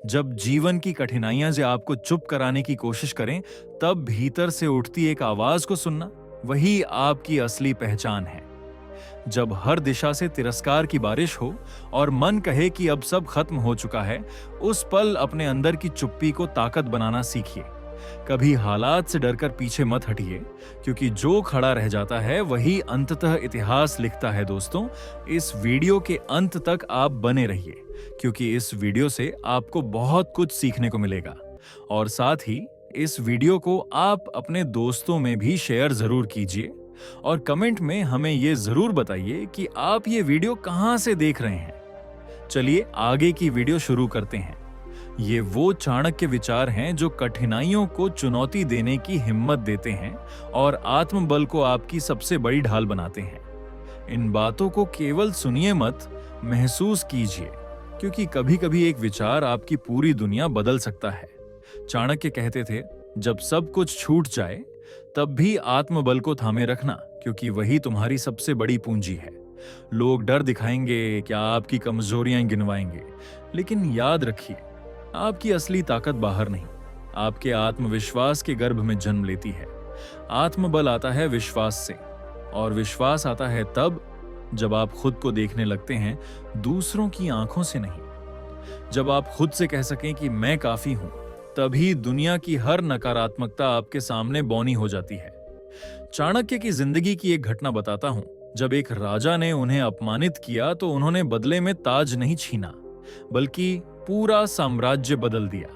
जब जीवन की कठिनाइयां से आपको चुप कराने की कोशिश करें, तब भीतर से उठती एक आवाज को सुनना, वही आपकी असली पहचान है। जब हर दिशा से तिरस्कार की बारिश हो और मन कहे कि अब सब खत्म हो चुका है, उस पल अपने अंदर की चुप्पी को ताकत बनाना सीखिए। कभी हालात से डरकर पीछे मत हटिए, क्योंकि जो खड़ा रह जाता है वही अंततः इतिहास लिखता है। दोस्तों, इस वीडियो के अंत तक आप बने रहिए, क्योंकि इस वीडियो से आपको बहुत कुछ सीखने को मिलेगा। और साथ ही इस वीडियो को आप अपने दोस्तों में भी शेयर जरूर कीजिए और कमेंट में हमें ये जरूर बताइए कि आप ये वीडियो कहां से देख रहे हैं। चलिए आगे की वीडियो शुरू करते हैं। ये वो चाणक्य विचार हैं जो कठिनाइयों को चुनौती देने की हिम्मत देते हैं और आत्मबल को आपकी सबसे बड़ी ढाल बनाते हैं। इन बातों को केवल सुनिए मत, महसूस कीजिए, क्योंकि कभी-कभी एक विचार आपकी पूरी दुनिया बदल सकता है। चाणक्य कहते थे, जब सब कुछ छूट जाए तब भी आत्मबल को थामे रखना, क्योंकि वही तुम्हारी सबसे बड़ी पूंजी है। लोग डर दिखाएंगे, क्या आपकी कमजोरियां गिनवाएंगे, लेकिन याद रखिए, आपकी असली ताकत बाहर नहीं, आपके आत्मविश्वास के गर्भ में जन्म लेती है। आत्मबल आता है विश्वास से, और विश्वास आता है तब जब आप खुद को देखने लगते हैं दूसरों की आंखों से नहीं। जब आप खुद से कह सकें कि मैं काफी हूं, तभी दुनिया की हर नकारात्मकता आपके सामने बौनी हो जाती है। चाणक्य की जिंदगी की एक घटना बताता हूं। जब एक राजा ने उन्हें अपमानित किया तो उन्होंने बदले में ताज नहीं छीना, बल्कि पूरा साम्राज्य बदल दिया।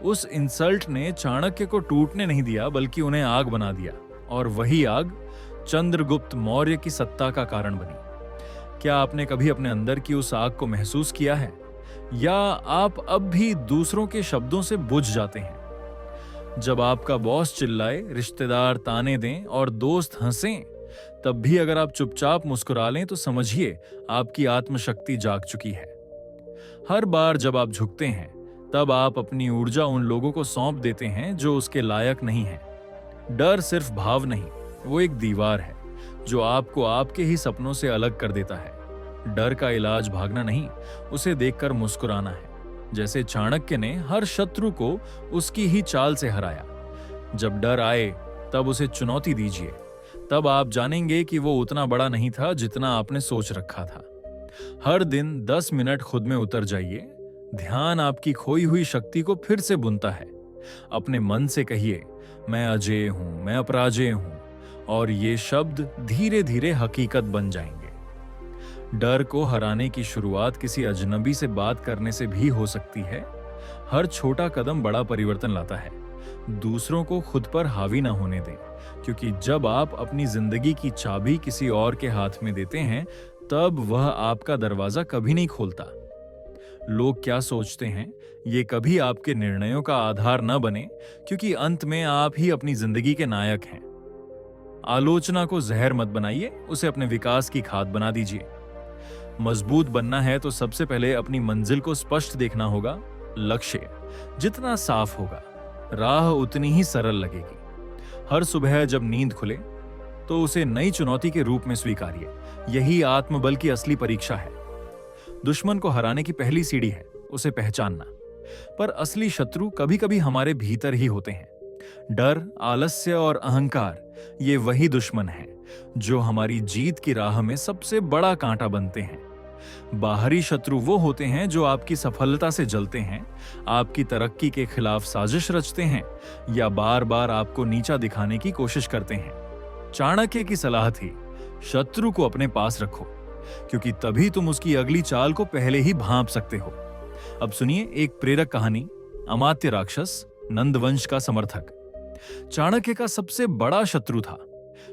उस इंसल्ट ने चाणक्य को टूटने नहीं दिया, बल्कि उन्हें आग बना दिया, और वही आग चंद्रगुप्त मौर्य की सत्ता का कारण बनी। क्या आपने कभी अपने अंदर की उस आग को महसूस किया है, या आप अब भी दूसरों के शब्दों से बुझ जाते हैं? जब आपका बॉस चिल्लाए, रिश्तेदार ताने दें और दोस्त हंसें, तब भी अगर आप चुपचाप मुस्कुरा लें तो समझिए आपकी आत्मशक्ति जाग चुकी है। हर बार जब आप झुकते हैं, तब आप अपनी ऊर्जा उन लोगों को सौंप देते हैं जो उसके लायक नहीं है। डर सिर्फ भाव नहीं, वो एक दीवार है जो आपको आपके ही सपनों से अलग कर देता है। डर का इलाज भागना नहीं, उसे देखकर मुस्कुराना है। जैसे चाणक्य ने हर शत्रु को उसकी ही चाल से हराया। जब डर आए तब उसे चुनौती दीजिए, तब आप जानेंगे कि वो उतना बड़ा नहीं था जितना आपने सोच रखा था। हर दिन 10 मिनट खुद में उतर जाइए। ध्यान आपकी खोई हुई शक्ति को फिर से बुनता है। अपने मन से कहिए, मैं अजेय हूं, मैं अपराजेय हूं, और ये शब्द धीरे धीरे हकीकत बन जाएंगे। डर को हराने की शुरुआत किसी अजनबी से बात करने से भी हो सकती है। हर छोटा कदम बड़ा परिवर्तन लाता है। दूसरों को खुद पर हावी ना होने दें, क्योंकि जब आप अपनी जिंदगी की चाबी किसी और के हाथ में देते हैं, तब वह आपका दरवाजा कभी नहीं खोलता। लोग क्या सोचते हैं, ये कभी आपके निर्णयों का आधार न बने, क्योंकि अंत में आप ही अपनी जिंदगी के नायक हैं। आलोचना को जहर मत बनाइए, उसे अपने विकास की खाद बना दीजिए। मजबूत बनना है तो सबसे पहले अपनी मंजिल को स्पष्ट देखना होगा। लक्ष्य जितना साफ होगा, राह उतनी ही सरल लगेगी। हर सुबह जब नींद खुले तो उसे नई चुनौती के रूप में स्वीकारिए। यही आत्मबल की असली परीक्षा है। दुश्मन को हराने की पहली सीढ़ी है उसे पहचानना, पर असली शत्रु कभी-कभी हमारे भीतर ही होते हैं। डर, आलस्य और अहंकार, ये वही दुश्मन हैं जो हमारी जीत की राह में सबसे बड़ा कांटा बनते हैं। बाहरी शत्रु वो होते हैं जो आपकी सफलता से जलते हैं, आपकी तरक्की के खिलाफ साजिश रचते हैं, या बार-बार आपको नीचा दिखाने की कोशिश करते हैं। चाणक्य की सलाह थी, शत्रु को अपने पास रखो, क्योंकि तभी तुम उसकी अगली चाल को पहले ही भांप सकते हो। अब सुनिए एक प्रेरक कहानी, अमात्य राक्षस, नंदवंश का समर्थक। चाणक्य का सबसे बड़ा शत्रु था।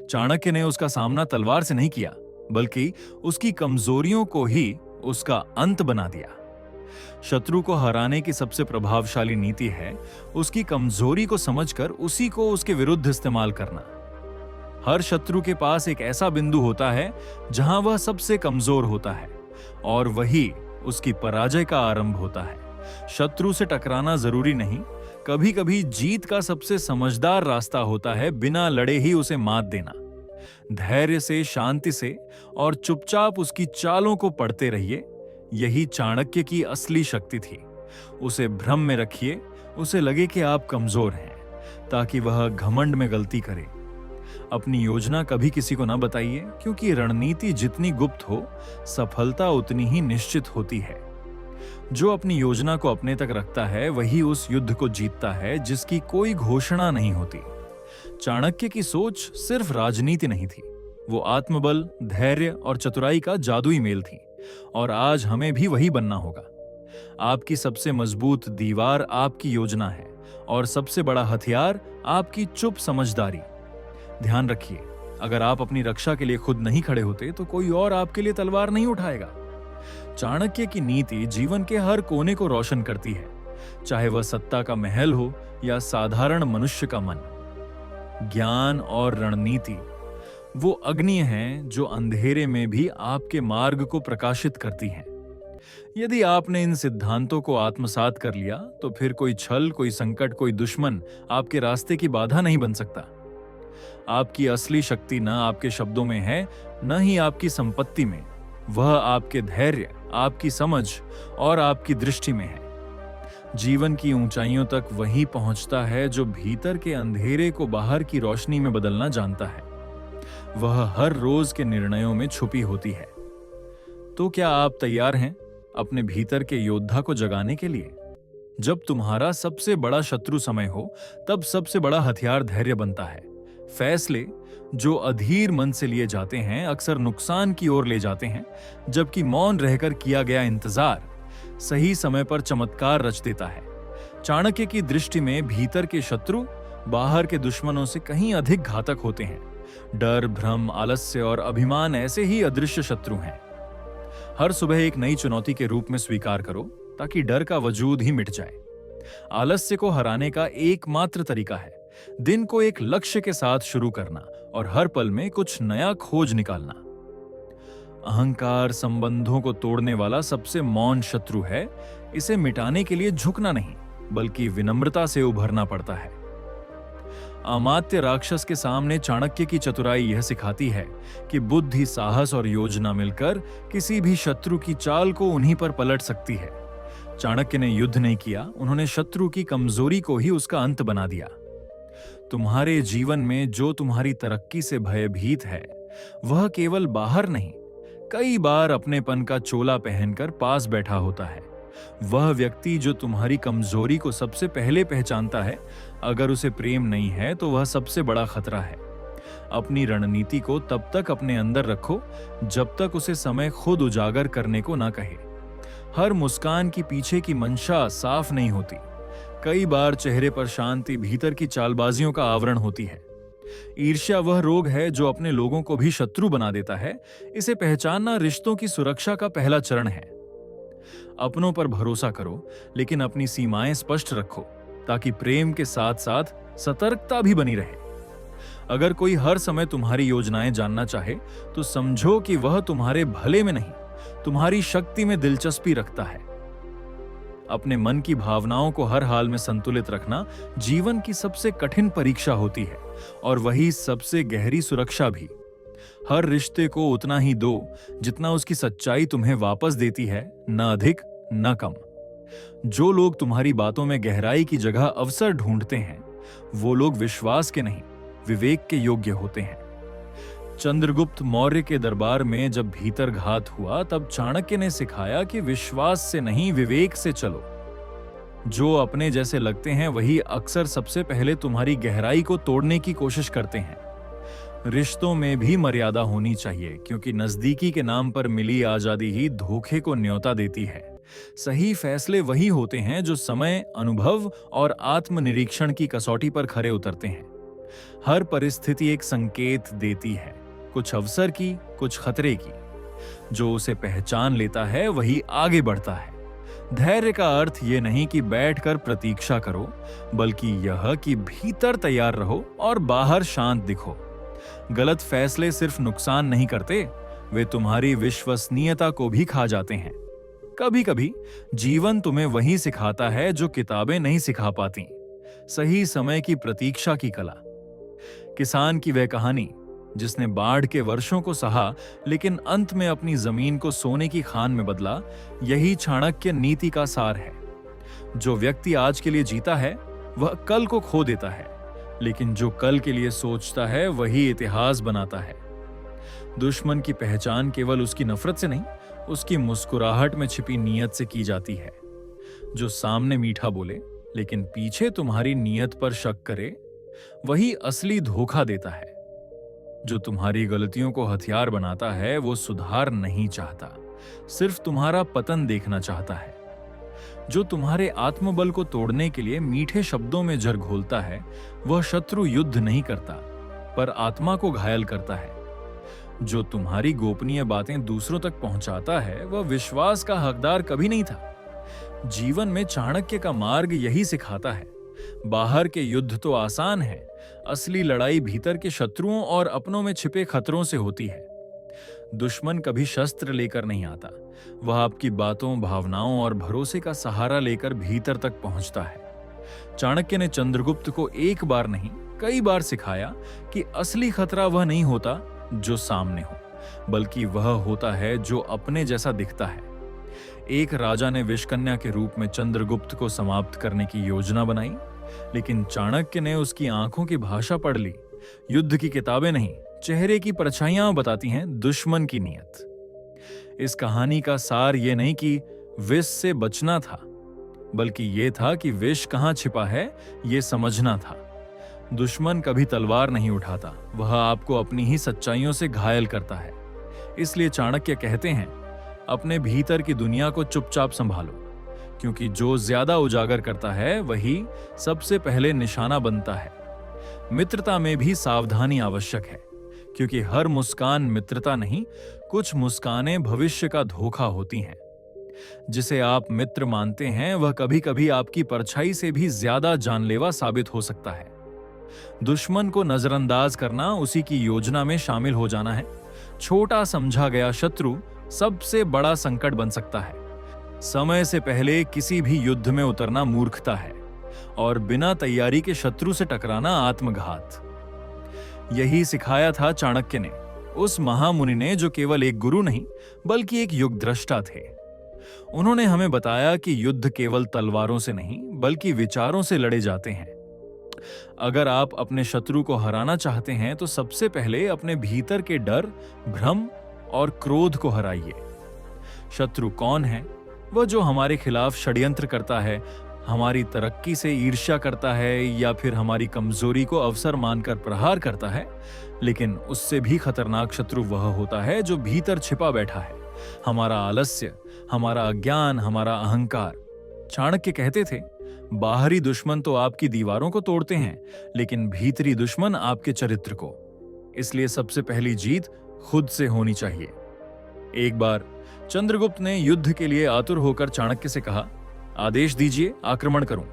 चाणक्य ने उसका सामना तलवार से नहीं किया, बल्कि उसकी कमजोरियों को ही उसका अंत बना दिया। शत्रु को हराने की सबसे प्रभावशाली नीति है उसकी कमजोरी को समझकर उसी को उसके विरुद्ध इस्तेमाल करना। हर शत्रु के पास एक ऐसा बिंदु होता है जहां वह सबसे कमजोर होता है, और वही उसकी पराजय का आरंभ होता है। शत्रु से टकराना जरूरी नहीं, कभी कभी जीत का सबसे समझदार रास्ता होता है बिना लड़े ही उसे मात देना। धैर्य से, शांति से और चुपचाप उसकी चालों को पढ़ते रहिए। यही चाणक्य की असली शक्ति थी। उसे भ्रम में रखिए, उसे लगे कि आप कमजोर हैं, ताकि वह घमंड में गलती करे। अपनी योजना कभी किसी को ना बताइए, क्योंकि रणनीति जितनी गुप्त हो, सफलता उतनी ही निश्चित होती है। जो अपनी योजना को अपने तक रखता है वही उस युद्ध को जीतता है जिसकी कोई घोषणा नहीं होती। चाणक्य की सोच सिर्फ राजनीति नहीं थी, वो आत्मबल, धैर्य और चतुराई का जादुई मेल थी। और आज हमें भी वही बनना होगा। आपकी सबसे मजबूत दीवार आपकी योजना है, और सबसे बड़ा हथियार आपकी चुप समझदारी। ध्यान रखिए, अगर आप अपनी रक्षा के लिए खुद नहीं खड़े होते तो कोई और आपके लिए तलवार नहीं उठाएगा। चाणक्य की नीति जीवन के हर कोने को रोशन करती है, चाहे वह सत्ता का महल हो या साधारण मनुष्य का मन। ज्ञान और रणनीति वो अग्नि हैं जो अंधेरे में भी आपके मार्ग को प्रकाशित करती हैं। यदि आपने इन सिद्धांतों को आत्मसात कर लिया तो फिर कोई छल, कोई संकट, कोई दुश्मन आपके रास्ते की बाधा नहीं बन सकता। आपकी असली शक्ति न आपके शब्दों में है, न ही आपकी संपत्ति में, वह आपके धैर्य, आपकी समझ और आपकी दृष्टि में है। जीवन की ऊंचाइयों तक वही पहुंचता है जो भीतर के अंधेरे को बाहर की रोशनी में बदलना जानता है। वह हर रोज के निर्णयों में छुपी होती है। तो क्या आप तैयार हैं अपने भीतर के योद्धा को जगाने के लिए? जब तुम्हारा सबसे बड़ा शत्रु समय हो, तब सबसे बड़ा हथियार धैर्य बनता है। फैसले जो अधीर मन से लिए जाते हैं अक्सर नुकसान की ओर ले जाते हैं, जबकि मौन रहकर किया गया इंतजार सही समय पर चमत्कार रच देता है। चाणक्य की दृष्टि में भीतर के शत्रु बाहर के दुश्मनों से कहीं अधिक घातक होते हैं। डर, भ्रम, आलस्य और अभिमान ऐसे ही अदृश्य शत्रु हैं। हर सुबह एक नई चुनौती के रूप में स्वीकार करो, ताकि डर का वजूद ही मिट जाए। आलस्य को हराने का एकमात्र तरीका है दिन को एक लक्ष्य के साथ शुरू करना और हर पल में कुछ नया खोज निकालना। अहंकार संबंधों को तोड़ने वाला सबसे मौन शत्रु है। इसे मिटाने के लिए झुकना नहीं, बल्कि विनम्रता से उभरना पड़ता है। अमात्य राक्षस के सामने चाणक्य की चतुराई यह सिखाती है कि बुद्धि, साहस और योजना मिलकर किसी भी शत्रु की चाल को उन्हीं पर पलट सकती है। चाणक्य ने युद्ध नहीं किया, उन्होंने शत्रु की कमजोरी को ही उसका अंत बना दिया। तुम्हारे जीवन में जो तुम्हारी तरक्की से भयभीत है, वह केवल बाहर नहीं, कई बार अपनेपन का चोला पहनकर पास बैठा होता है। वह व्यक्ति जो तुम्हारी कमजोरी को सबसे पहले पहचानता है, अगर उसे प्रेम नहीं है तो वह सबसे बड़ा खतरा है। अपनी रणनीति को तब तक अपने अंदर रखो जब तक उसे समय खुद उजागर करने को ना कहे। हर मुस्कान की पीछे की मंशा साफ नहीं होती। कई बार चेहरे पर शांति भीतर की चालबाजियों का आवरण होती है। ईर्ष्या वह रोग है जो अपने लोगों को भी शत्रु बना देता है। इसे पहचानना रिश्तों की सुरक्षा का पहला चरण है। अपनों पर भरोसा करो, लेकिन अपनी सीमाएं स्पष्ट रखो, ताकि प्रेम के साथ साथ सतर्कता भी बनी रहे। अगर कोई हर समय तुम्हारी योजनाएं जानना चाहे, तो समझो कि वह तुम्हारे भले में नहीं, तुम्हारी शक्ति में दिलचस्पी रखता है। अपने मन की भावनाओं को हर हाल में संतुलित रखना जीवन की सबसे कठिन परीक्षा होती है, और वही सबसे गहरी सुरक्षा भी। हर रिश्ते को उतना ही दो जितना उसकी सच्चाई तुम्हें वापस देती है, न अधिक न कम। जो लोग तुम्हारी बातों में गहराई की जगह अवसर ढूंढते हैं, वो लोग विश्वास के नहीं, विवेक के योग्य होते हैं। चंद्रगुप्त मौर्य के दरबार में जब भीतर घात हुआ, तब चाणक्य ने सिखाया कि विश्वास से नहीं, विवेक से चलो। जो अपने जैसे लगते हैं वही अक्सर सबसे पहले तुम्हारी गहराई को तोड़ने की कोशिश करते हैं। रिश्तों में भी मर्यादा होनी चाहिए, क्योंकि नजदीकी के नाम पर मिली आजादी ही धोखे को न्योता देती है। सही फैसले वही होते हैं जो समय, अनुभव और आत्मनिरीक्षण की कसौटी पर खरे उतरते हैं। हर परिस्थिति एक संकेत देती है, कुछ अवसर की, कुछ खतरे की। जो उसे पहचान लेता है वही आगे बढ़ता है। धैर्य का अर्थ यह नहीं कि बैठकर प्रतीक्षा करो, बल्कि यह कि भीतर तैयार रहो और बाहर शांत दिखो। गलत फैसले सिर्फ नुकसान नहीं करते, वे तुम्हारी विश्वसनीयता को भी खा जाते हैं। कभी कभी जीवन तुम्हें वही सिखाता है जो किताबें नहीं सिखा पाती। सही समय की प्रतीक्षा की कला। किसान की वह कहानी जिसने बाढ़ के वर्षों को सहा, लेकिन अंत में अपनी जमीन को सोने की खान में बदला, यही चाणक्य नीति का सार है। जो व्यक्ति आज के लिए जीता है वह कल को खो देता है, लेकिन जो कल के लिए सोचता है वही इतिहास बनाता है। दुश्मन की पहचान केवल उसकी नफरत से नहीं, उसकी मुस्कुराहट में छिपी नीयत से की जाती है। जो सामने मीठा बोले लेकिन पीछे तुम्हारी नीयत पर शक करे, वही असली धोखा देता है। जो तुम्हारी गलतियों को हथियार बनाता है वो सुधार नहीं चाहता, सिर्फ तुम्हारा पतन देखना चाहता है। जो तुम्हारे आत्मबल को तोड़ने के लिए मीठे शब्दों में जर घोलता है, वह शत्रु युद्ध नहीं करता पर आत्मा को घायल करता है। जो तुम्हारी गोपनीय बातें दूसरों तक पहुंचाता है, वह विश्वास का हकदार कभी नहीं था। जीवन में चाणक्य का मार्ग यही सिखाता है। बाहर के युद्ध तो आसान है, असली लड़ाई भीतर के शत्रुओं और अपनों में छिपे खतरों से होती है। दुश्मन कभी शस्त्र लेकर नहीं आता, वह आपकी बातों, भावनाओं और भरोसे का सहारा लेकर भीतर तक पहुंचता है। चाणक्य ने चंद्रगुप्त को एक बार नहीं, कई बार सिखाया कि असली खतरा वह नहीं होता जो सामने हो, बल्कि वह होता है जो अपने जैसा दिखता है। एक राजा ने विषकन्या के रूप में चंद्रगुप्त को समाप्त करने की योजना बनाई, लेकिन चाणक्य ने उसकी आंखों की भाषा पढ़ ली। युद्ध की किताबें नहीं, चेहरे की परछाइयां बताती हैं दुश्मन की नीयत। इस कहानी का सार यह नहीं कि विष से बचना था, बल्कि यह था कि विष कहां छिपा है यह समझना था। दुश्मन कभी तलवार नहीं उठाता, वह आपको अपनी ही सच्चाइयों से घायल करता है। इसलिए चाणक्य कहते हैं, अपने भीतर की दुनिया को चुपचाप संभालो, क्योंकि जो ज्यादा उजागर करता है वही सबसे पहले निशाना बनता है। मित्रता में भी सावधानी आवश्यक है, क्योंकि हर मुस्कान मित्रता नहीं, कुछ मुस्कानें भविष्य का धोखा होती हैं। जिसे आप मित्र मानते हैं वह कभी कभी आपकी परछाई से भी ज्यादा जानलेवा साबित हो सकता है। दुश्मन को नजरअंदाज करना उसी की योजना में शामिल हो जाना है। छोटा समझा गया शत्रु सबसे बड़ा संकट बन सकता है। समय से पहले किसी भी युद्ध में उतरना मूर्खता है और बिना तैयारी के शत्रु से टकराना आत्मघात। यही सिखाया था चाणक्य ने, उस महामुनि ने जो केवल एक गुरु नहीं बल्कि एक युगद्रष्टा थे। उन्होंने हमें बताया कि युद्ध केवल तलवारों से नहीं बल्कि विचारों से लड़े जाते हैं। अगर आप अपने शत्रु को हराना चाहते हैं तो सबसे पहले अपने भीतर के डर, भ्रम और क्रोध को हराइए। शत्रु कौन है? वह जो हमारे खिलाफ षड्यंत्र करता है, हमारी तरक्की से ईर्ष्या करता है या फिर हमारी कमजोरी को अवसर मानकर प्रहार करता है। लेकिन उससे भी खतरनाक शत्रु वह होता है जो भीतर छिपा बैठा है, हमारा आलस्य, हमारा अज्ञान, हमारा अहंकार। चाणक्य कहते थे, बाहरी दुश्मन तो आपकी दीवारों को तोड़ते हैं, लेकिन भीतरी दुश्मन आपके चरित्र को। इसलिए सबसे पहली जीत खुद से होनी चाहिए। एक बार चंद्रगुप्त ने युद्ध के लिए आतुर होकर चाणक्य से कहा, आदेश दीजिए, आक्रमण करूं।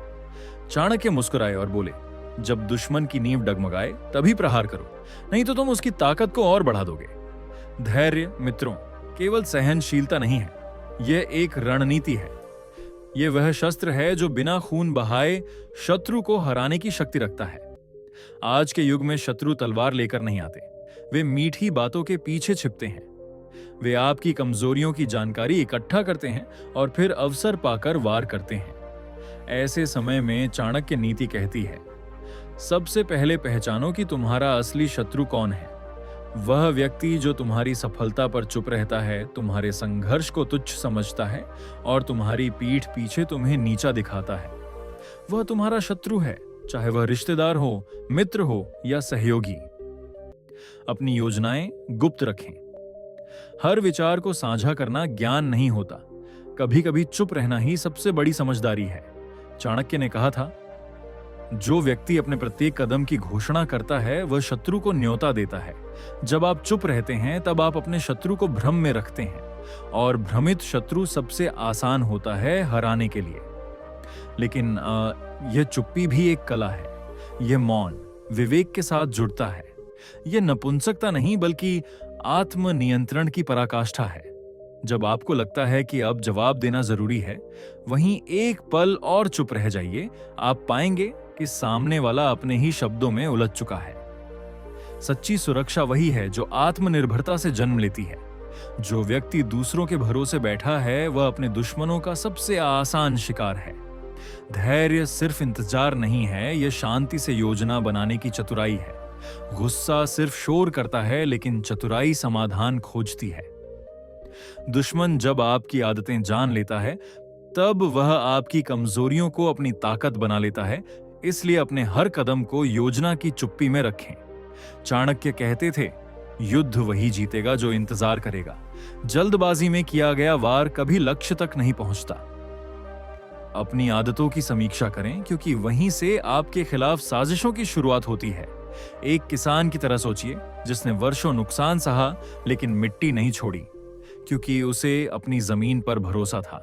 चाणक्य मुस्कुराए और बोले, जब दुश्मन की नींव डगमगाए तभी प्रहार करो, नहीं तो तुम उसकी ताकत को और बढ़ा दोगे। धैर्य मित्रों केवल सहनशीलता नहीं है, यह एक रणनीति है। यह वह शस्त्र है जो बिना खून बहाए शत्रु को हराने की शक्ति रखता है। आज के युग में शत्रु तलवार लेकर नहीं आते, वे मीठी बातों के पीछे छिपते हैं। वे आपकी कमजोरियों की जानकारी इकट्ठा करते हैं और फिर अवसर पाकर वार करते हैं। ऐसे समय में चाणक्य नीति कहती है, सबसे पहले पहचानो कि तुम्हारा असली शत्रु कौन है। वह व्यक्ति जो तुम्हारी सफलता पर चुप रहता है, तुम्हारे संघर्ष को तुच्छ समझता है और तुम्हारी पीठ पीछे तुम्हें नीचा दिखाता है, वह तुम्हारा शत्रु है, चाहे वह रिश्तेदार हो, मित्र हो या सहयोगी। अपनी योजनाएं गुप्त रखें। हर विचार को साझा करना ज्ञान नहीं होता, कभी कभी चुप रहना ही सबसे बड़ी समझदारी है। चाणक्य ने कहा था, जो व्यक्ति अपने प्रत्येक कदम की घोषणा करता है वह शत्रु को न्योता देता है। जब आप चुप रहते हैं तब आप अपने शत्रु को भ्रम में रखते हैं, और भ्रमित शत्रु सबसे आसान होता है हराने के लिए। लेकिन यह चुप्पी भी एक कला है। यह मौन विवेक के साथ जुड़ता है। यह नपुंसकता नहीं बल्कि आत्मनियंत्रण की पराकाष्ठा है। जब आपको लगता है कि अब जवाब देना जरूरी है, वहीं एक पल और चुप रह जाइए, आप पाएंगे कि सामने वाला अपने ही शब्दों में उलझ चुका है। सच्ची सुरक्षा वही है जो आत्मनिर्भरता से जन्म लेती है। जो व्यक्ति दूसरों के भरोसे बैठा है वह अपने दुश्मनों का सबसे आसान शिकार है। धैर्य सिर्फ इंतजार नहीं है, यह शांति से योजना बनाने की चतुराई है। गुस्सा सिर्फ शोर करता है, लेकिन चतुराई समाधान खोजती है। दुश्मन जब आपकी आदतें जान लेता है, तब वह आपकी कमजोरियों को अपनी ताकत बना लेता है। इसलिए अपने हर कदम को योजना की चुप्पी में रखें। चाणक्य कहते थे, युद्ध वही जीतेगा जो इंतजार करेगा। जल्दबाजी में किया गया वार कभी लक्ष्य तक नहीं पहुंचता। अपनी आदतों की समीक्षा करें, क्योंकि वहीं से आपके खिलाफ साजिशों की शुरुआत होती है। एक किसान की तरह सोचिए, जिसने वर्षों नुकसान सहा लेकिन मिट्टी नहीं छोड़ी, क्योंकि उसे अपनी जमीन पर भरोसा था,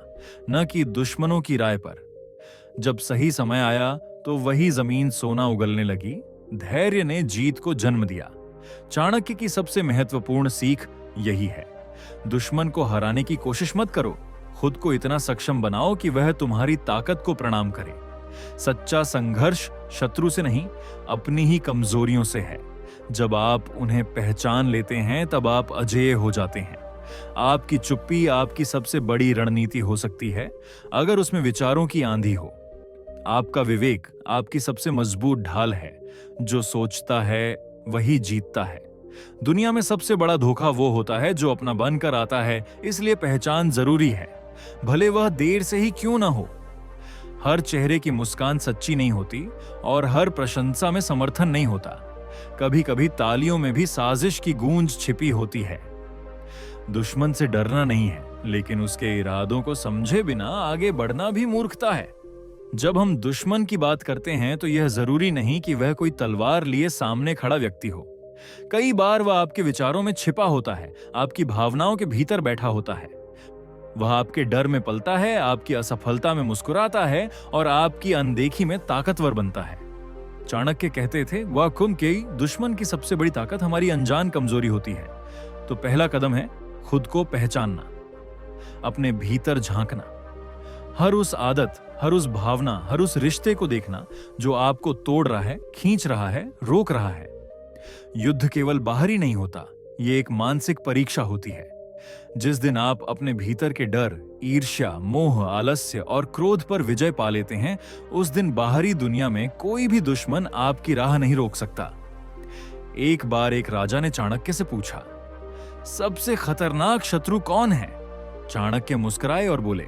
न कि दुश्मनों की राय पर। जब सही समय आया तो वही जमीन सोना उगलने लगी। धैर्य ने जीत को जन्म दिया। चाणक्य की सबसे महत्वपूर्ण सीख यही है, दुश्मन को हराने की कोशिश मत करो, खुद को इतना सक्षम बनाओ कि वह तुम्हारी ताकत को प्रणाम करे। सच्चा संघर्ष शत्रु से नहीं, अपनी ही कमजोरियों से है। जब आप उन्हें पहचान लेते हैं, तब आप अजेय हो जाते हैं। आपकी चुप्पी आपकी सबसे बड़ी रणनीति हो सकती है, अगर उसमें विचारों की आंधी हो। आपका विवेक आपकी सबसे मजबूत ढाल है। जो सोचता है वही जीतता है। दुनिया में सबसे बड़ा धोखा वो होता है जो अपना बनकर आता है, इसलिए पहचान जरूरी है, भले वह देर से ही क्यों ना हो। हर चेहरे की मुस्कान सच्ची नहीं होती और हर प्रशंसा में समर्थन नहीं होता। कभी कभी तालियों में भी साजिश की गूंज छिपी होती है। दुश्मन से डरना नहीं है, लेकिन उसके इरादों को समझे बिना आगे बढ़ना भी मूर्खता है। जब हम दुश्मन की बात करते हैं, तो यह जरूरी नहीं कि वह कोई तलवार लिए सामने खड़ा व्यक्ति हो। कई बार वह आपके विचारों में छिपा होता है, आपकी भावनाओं के भीतर बैठा होता है। वह आपके डर में पलता है, आपकी असफलता में मुस्कुराता है और आपकी अनदेखी में ताकतवर बनता है। चाणक्य कहते थे, वह कुम के दुश्मन की सबसे बड़ी ताकत हमारी अनजान कमजोरी होती है। तो पहला कदम है खुद को पहचानना, अपने भीतर झांकना। हर उस आदत, हर उस भावना, हर उस रिश्ते को देखना जो आपको तोड़ रहा है, खींच रहा है, रोक रहा है। युद्ध केवल बाहरी नहीं होता, ये एक मानसिक परीक्षा होती है। जिस दिन आप अपने भीतर के डर, ईर्ष्या, मोह, आलस्य और क्रोध पर विजय पा लेते हैं, उस दिन बाहरी दुनिया में कोई भी दुश्मन आपकी राह नहीं रोक सकता। एक बार एक राजा ने चाणक्य से पूछा, सबसे खतरनाक शत्रु कौन है? चाणक्य मुस्कुराए और बोले,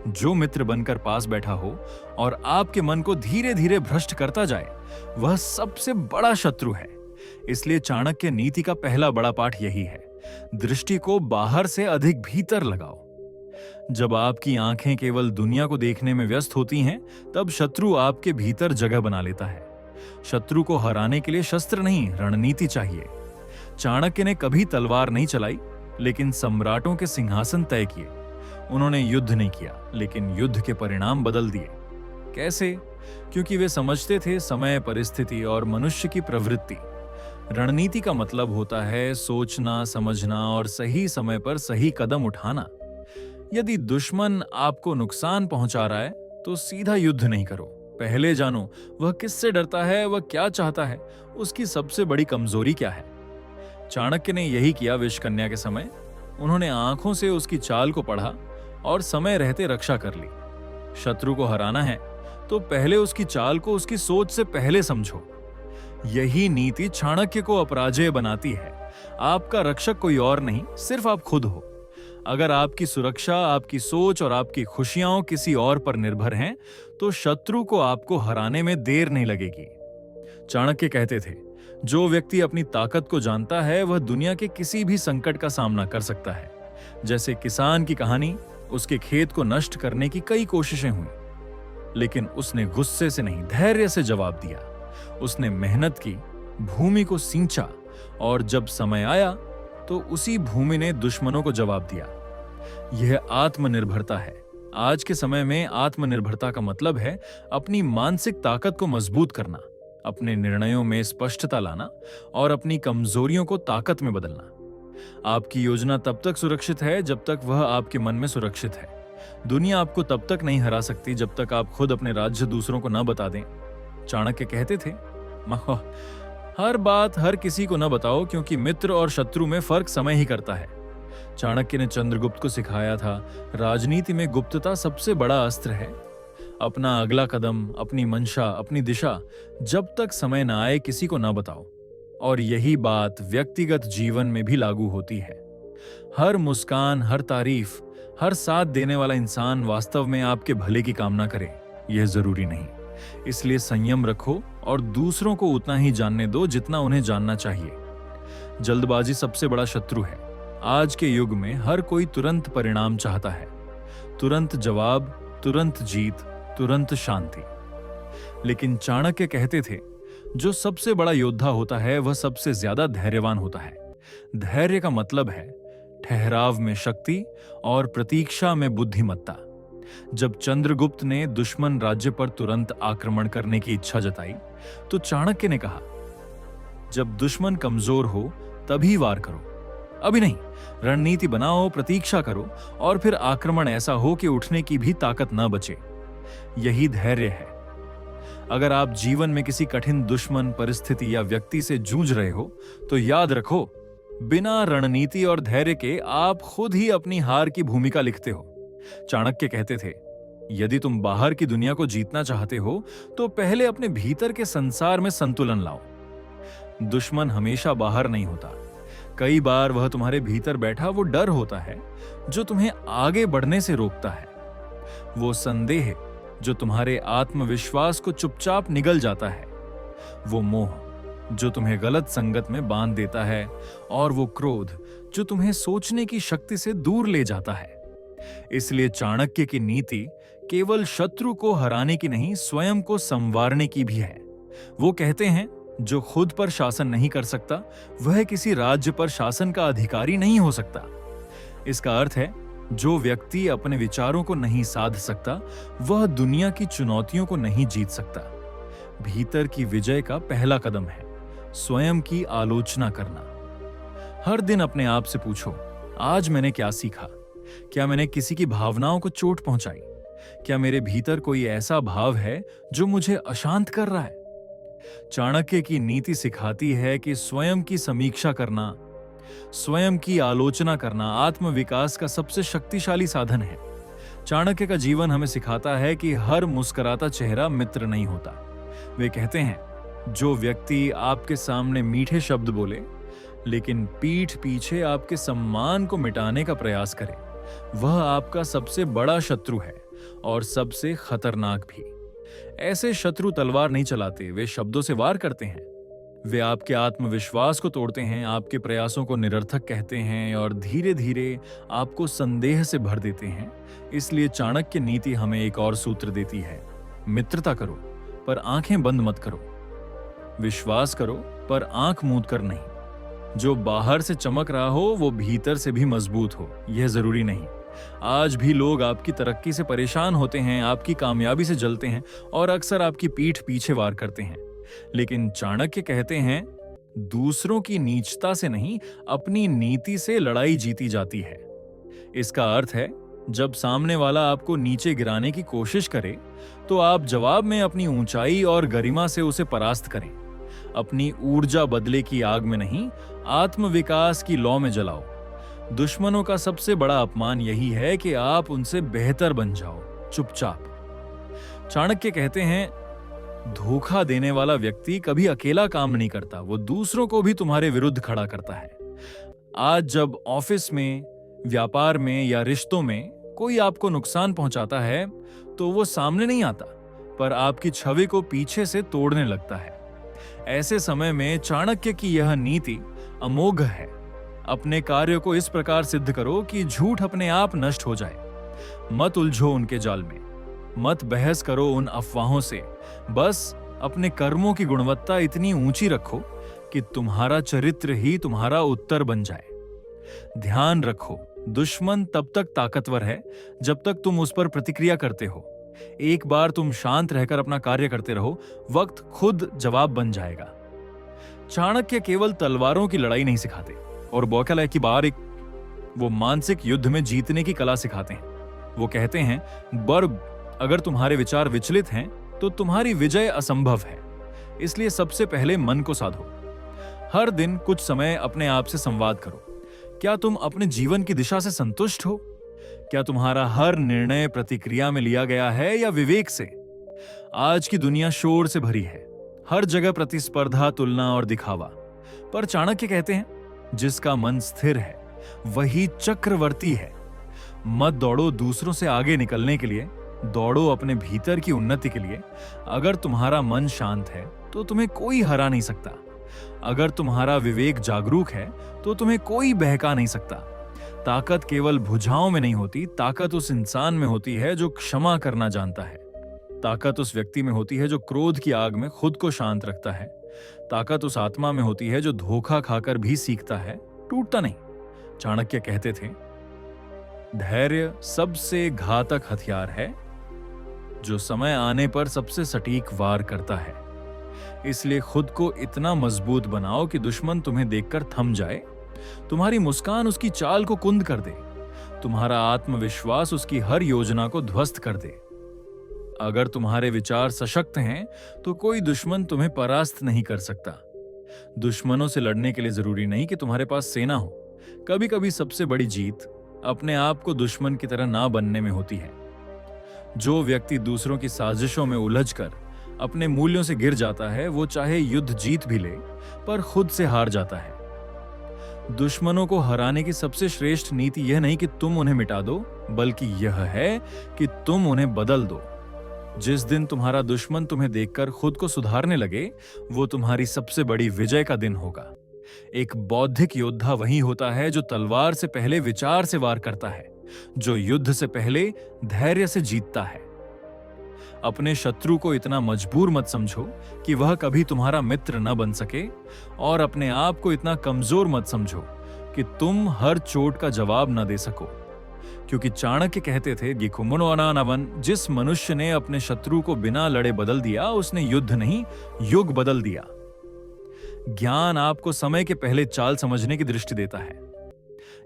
जो मित्र बनकर पास बैठा हो और आपके मन को धीरे धीरे भ्रष्ट करता जाए, वह सबसे बड़ा शत्रु है। इसलिए चाणक्य नीति का पहला बड़ा पाठ यही है, दृष्टि को बाहर से अधिक भीतर लगाओ। जब आपकी आंखें केवल दुनिया को देखने में व्यस्त होती हैं, तब शत्रु आपके भीतर जगह बना लेता है। शत्रु को हराने के लिए शस्त्र नहीं, रणनीति चाहिए। चाणक्य ने कभी तलवार नहीं चलाई, लेकिन सम्राटों के सिंहासन तय किए। उन्होंने युद्ध नहीं किया, लेकिन युद्ध के परिणाम बदल दिए। कैसे? क्योंकि वे समझते थे समय, परिस्थिति और मनुष्य की प्रवृत्ति। रणनीति का मतलब होता है सोचना, समझना और सही समय पर सही कदम उठाना। यदि दुश्मन आपको नुकसान पहुंचा रहा है, तो सीधा युद्ध नहीं करो। पहले जानो वह किससे डरता है, वह क्या चाहता है, उसकी सबसे बड़ी कमजोरी क्या है। चाणक्य ने यही किया विषकन्या के समय। उन्होंने आंखों से उसकी चाल को पढ़ा और समय रहते रक्षा कर ली। शत्रु को हराना है तो पहले उसकी चाल को उसकी सोच से पहले समझो। यही नीति चाणक्य को अपराजेय बनाती है। आपका रक्षक कोई और नहीं, सिर्फ आप खुद हो। अगर आपकी सुरक्षा, आपकी सोच और आपकी खुशियां किसी और पर निर्भर हैं, तो शत्रु को आपको हराने में देर नहीं लगेगी। चाणक्य कहते थे, जो व्यक्ति अपनी ताकत को जानता है, वह दुनिया के किसी भी संकट का सामना कर सकता है। जैसे किसान की कहानी, उसके खेत को नष्ट करने की कई कोशिशें हुई, लेकिन उसने गुस्से से नहीं, धैर्य से जवाब दिया। उसने मेहनत की, भूमि को सींचा और जब समय आया तो उसी भूमि ने दुश्मनों को जवाब दिया। यह आत्मनिर्भरता है। आज के समय में आत्मनिर्भरता का मतलब है अपनी मानसिक ताकत को मजबूत करना, अपने निर्णयों में स्पष्टता लाना और अपनी कमजोरियों को ताकत में बदलना। आपकी योजना तब तक सुरक्षित है जब तक वह आपके मन में सुरक्षित है। दुनिया आपको तब तक नहीं हरा सकती जब तक आप खुद अपने राज्य दूसरों को न बता दें। चाणक्य कहते थे, हर बात हर किसी को न बताओ, क्योंकि मित्र और शत्रु में फर्क समय ही करता है। चाणक्य ने चंद्रगुप्त को सिखाया था, राजनीति में गुप्तता सबसे बड़ा अस्त्र है। अपना अगला कदम, अपनी मंशा, अपनी दिशा जब तक समय न आए किसी को न बताओ। और यही बात व्यक्तिगत जीवन में भी लागू होती है। हर मुस्कान, हर तारीफ, हर साथ देने वाला इंसान वास्तव में आपके भले की कामना करे, यह जरूरी नहीं। इसलिए संयम रखो और दूसरों को उतना ही जानने दो जितना उन्हें जानना चाहिए। जल्दबाजी सबसे बड़ा शत्रु है। आज के युग में हर कोई तुरंत परिणाम चाहता है, तुरंत जवाब, तुरंत जीत, तुरंत शांति। लेकिन चाणक्य कहते थे, जो सबसे बड़ा योद्धा होता है वह सबसे ज्यादा धैर्यवान होता है। धैर्य का मतलब है ठहराव में शक्ति और प्रतीक्षा में बुद्धिमत्ता। जब चंद्रगुप्त ने दुश्मन राज्य पर तुरंत आक्रमण करने की इच्छा जताई तो चाणक्य ने कहा, जब दुश्मन कमजोर हो तभी वार करो, अभी नहीं। रणनीति बनाओ, प्रतीक्षा करो और फिर आक्रमण ऐसा हो कि उठने की भी ताकत न बचे। यही धैर्य है। अगर आप जीवन में किसी कठिन दुश्मन, परिस्थिति या व्यक्ति से जूझ रहे हो तो याद रखो, बिना रणनीति और धैर्य के आप खुद ही अपनी हार की भूमिका लिखते हो। चाणक्य कहते थे, यदि तुम बाहर की दुनिया को जीतना चाहते हो तो पहले अपने भीतर के संसार में संतुलन लाओ। दुश्मन हमेशा बाहर नहीं होता। कई बार वह तुम्हारे भीतर बैठा वो डर होता है जो तुम्हें आगे बढ़ने से रोकता है। वो संदेह जो तुम्हारे आत्मविश्वास को चुपचाप निगल जाता है। वो मोह जो तुम्हें गलत संगत में बांध देता है। और वो क्रोध जो तुम्हें सोचने की शक्ति से दूर ले जाता है। इसलिए चाणक्य की नीति केवल शत्रु को हराने की नहीं, स्वयं को संवारने की भी है। वो कहते हैं, जो खुद पर शासन नहीं कर सकता वह किसी राज्य पर शासन का अधिकारी नहीं हो सकता। इसका अर्थ है, जो व्यक्ति अपने विचारों को नहीं साध सकता वह दुनिया की चुनौतियों को नहीं जीत सकता। भीतर की विजय का पहला कदम है स्वयं की आलोचना करना। हर दिन अपने आप से पूछो, आज मैंने क्या सीखा? क्या मैंने किसी की भावनाओं को चोट पहुंचाई? क्या मेरे भीतर कोई ऐसा भाव है जो मुझे अशांत कर रहा है? चाणक्य की नीति सिखाती है कि स्वयं की समीक्षा करना, स्वयं की आलोचना करना आत्मविकास का सबसे शक्तिशाली साधन है। चाणक्य का जीवन हमें सिखाता है कि हर मुस्कुराता चेहरा मित्र नहीं होता। वे कहते हैं, जो व्यक्ति आपके सामने मीठे शब्द बोले लेकिन पीठ पीछे आपके सम्मान को मिटाने का प्रयास करे, वह आपका सबसे बड़ा शत्रु है और सबसे खतरनाक भी। ऐसे शत्रु तलवार नहीं चलाते, वे शब्दों से वार करते हैं। वे आपके आत्मविश्वास को तोड़ते हैं, आपके प्रयासों को निरर्थक कहते हैं और धीरे धीरे आपको संदेह से भर देते हैं। इसलिए चाणक्य नीति हमें एक और सूत्र देती है, मित्रता करो पर आंखें बंद मत करो, विश्वास करो पर आंख मूंद कर नहीं। जो बाहर से चमक रहा हो वो भीतर से भी मजबूत हो, यह जरूरी नहीं। आज भी लोग आपकी तरक्की से परेशान होते हैं, आपकी कामयाबी से जलते हैं और अक्सर आपकी पीठ पीछे वार करते हैं। लेकिन चाणक्य कहते हैं, दूसरों की नीचता से नहीं, अपनी नीति से लड़ाई जीती जाती है। इसका अर्थ है, जब सामने वाला आपको नीचे गिराने की कोशिश करे तो आप जवाब में अपनी ऊंचाई और गरिमा से उसे परास्त करें। अपनी ऊर्जा बदले की आग में नहीं, आत्मविकास की लौ में जलाओ। दुश्मनों का सबसे बड़ा अपमान यही है कि आप उनसे बेहतर बन जाओ चुपचाप। चाणक्य कहते हैं, धोखा देने वाला व्यक्ति कभी अकेला काम नहीं करता, वो दूसरों को भी तुम्हारे विरुद्ध खड़ा करता है। आज जब ऑफिस में, व्यापार में या रिश्तों में कोई आपको नुकसान पहुंचाता है तो वो सामने नहीं आता पर आपकी छवि को पीछे से तोड़ने लगता है। ऐसे समय में चाणक्य की यह नीति अमोघ है। अपने कार्य को इस प्रकार सिद्ध करो कि झूठ अपने आप नष्ट हो जाए। मत उलझो उनके जाल में, मत बहस करो उन अफवाहों से। बस अपने कर्मों की गुणवत्ता इतनी ऊंची रखो कि तुम्हारा चरित्र ही तुम्हारा उत्तर बन जाए। ध्यान रखो, दुश्मन तब तक ताकतवर है जब तक तुम उस पर प्रतिक्रिया करते हो। एक बार तुम शांत रहकर अपना कार्य करते रहो, वक्त खुद जवाब बन जाएगा। चाणक्य केवल तलवारों की लड़ाई नहीं सिखाते और बौखलाहट की बार वो मानसिक युद्ध में जीतने की कला सिखाते हैं। वो कहते हैं, बर्ग, अगर तुम्हारे विचार विचलित हैं तो तुम्हारी विजय असंभव है। इसलिए सबसे पहले मन को साधो। हर दिन कुछ समय अपने आप से संवाद करो। क्या तुम अपने जीवन की दिशा से संतुष्ट हो? क्या तुम्हारा हर निर्णय प्रतिक्रिया में लिया गया है या विवेक से? आज की दुनिया शोर से भरी है, हर जगह प्रतिस्पर्धा, तुलना और दिखावा। पर चाणक्य कहते हैं, जिसका मन स्थिर है वही चक्रवर्ती है। मत दौड़ो दूसरों से आगे निकलने के लिए, दौड़ो अपने भीतर की उन्नति के लिए। अगर तुम्हारा मन शांत है तो तुम्हें कोई हरा नहीं सकता। अगर तुम्हारा विवेक जागरूक है तो तुम्हें कोई बहका नहीं सकता। ताकत केवल भुजाओं में नहीं होती, ताकत उस इंसान में होती है जो क्षमा करना जानता है। ताकत उस व्यक्ति में होती है जो क्रोध की आग में खुद को शांत रखता है। ताकत उस आत्मा में होती है जो धोखा खाकर भी सीखता है, टूटता नहीं। चाणक्य कहते थे, धैर्य सबसे घातक हथियार है जो समय आने पर सबसे सटीक वार करता है। इसलिए खुद को इतना मजबूत बनाओ कि दुश्मन तुम्हें देखकर थम जाए, तुम्हारी मुस्कान उसकी चाल को कुंद कर दे, तुम्हारा आत्मविश्वास उसकी हर योजना को ध्वस्त कर दे। अगर तुम्हारे विचार सशक्त हैं तो कोई दुश्मन तुम्हें परास्त नहीं कर सकता। दुश्मनों से लड़ने के लिए जरूरी नहीं कि तुम्हारे पास सेना हो। कभी कभी सबसे बड़ी जीत अपने आप को दुश्मन की तरह ना बनने में होती है। जो व्यक्ति दूसरों की साजिशों में उलझकर अपने मूल्यों से गिर जाता है, वो चाहे युद्ध जीत भी ले पर खुद से हार जाता है। दुश्मनों को हराने की सबसे श्रेष्ठ नीति यह नहीं कि तुम उन्हें मिटा दो, बल्कि यह है कि तुम उन्हें बदल दो। जिस दिन तुम्हारा दुश्मन तुम्हें देखकर खुद को सुधारने लगे, वो तुम्हारी सबसे बड़ी विजय का दिन होगा। एक बौद्धिक योद्धा वही होता है जो तलवार से पहले विचार से वार करता है, जो युद्ध से पहले धैर्य से जीतता है। अपने शत्रु को इतना मजबूर मत समझो कि वह कभी तुम्हारा मित्र न बन सके, और अपने आप को इतना कमजोर मत समझो कि तुम हर चोट का जवाब न दे सको। क्योंकि चाणक्य कहते थे, गिकुमुनोनानवन, जिस मनुष्य ने अपने शत्रु को बिना लड़े बदल दिया, उसने युद्ध नहीं युग बदल दिया। ज्ञान आपको समय के पहले चाल समझने की दृष्टि देता है।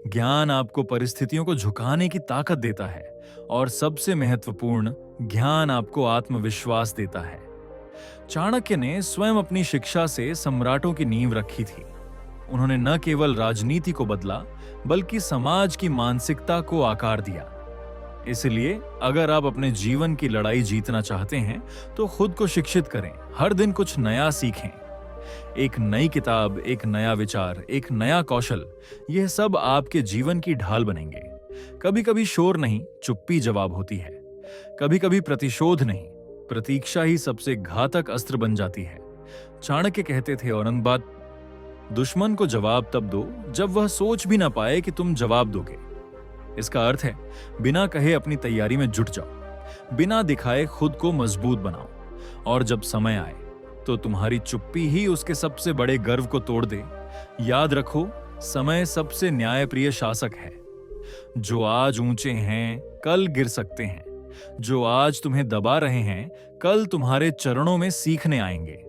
ज्ञान आपको परिस्थितियों को झुकाने की ताकत देता है, और सबसे महत्वपूर्ण, ज्ञान आपको आत्मविश्वास देता है। चाणक्य ने स्वयं अपनी शिक्षा से सम्राटों की नींव रखी थी। उन्होंने न केवल राजनीति को बदला, बल्कि समाज की मानसिकता को आकार दिया। इसलिए अगर आप अपने जीवन की लड़ाई जीतना चाहते हैं तो खुद को शिक्षित करें, हर दिन कुछ नया सीखें। एक नई किताब, एक नया विचार, एक नया कौशल, यह सब आपके जीवन की ढाल बनेंगे। कभी कभी शोर नहीं, चुप्पी जवाब होती है। कभी कभी प्रतिशोध नहीं, प्रतीक्षा ही सबसे घातक अस्त्र बन जाती है। चाणक्य कहते थे, औरंगबाद, दुश्मन को जवाब तब दो जब वह सोच भी ना पाए कि तुम जवाब दोगे। इसका अर्थ है, बिना कहे अपनी तैयारी में जुट जाओ, बिना दिखाए खुद को मजबूत बनाओ, और जब समय आए तो तुम्हारी चुप्पी ही उसके सबसे बड़े गर्व को तोड़ दे। याद रखो, समय सबसे न्यायप्रिय शासक है। जो आज ऊंचे हैं, कल गिर सकते हैं। जो आज तुम्हें दबा रहे हैं, कल तुम्हारे चरणों में सीखने आएंगे।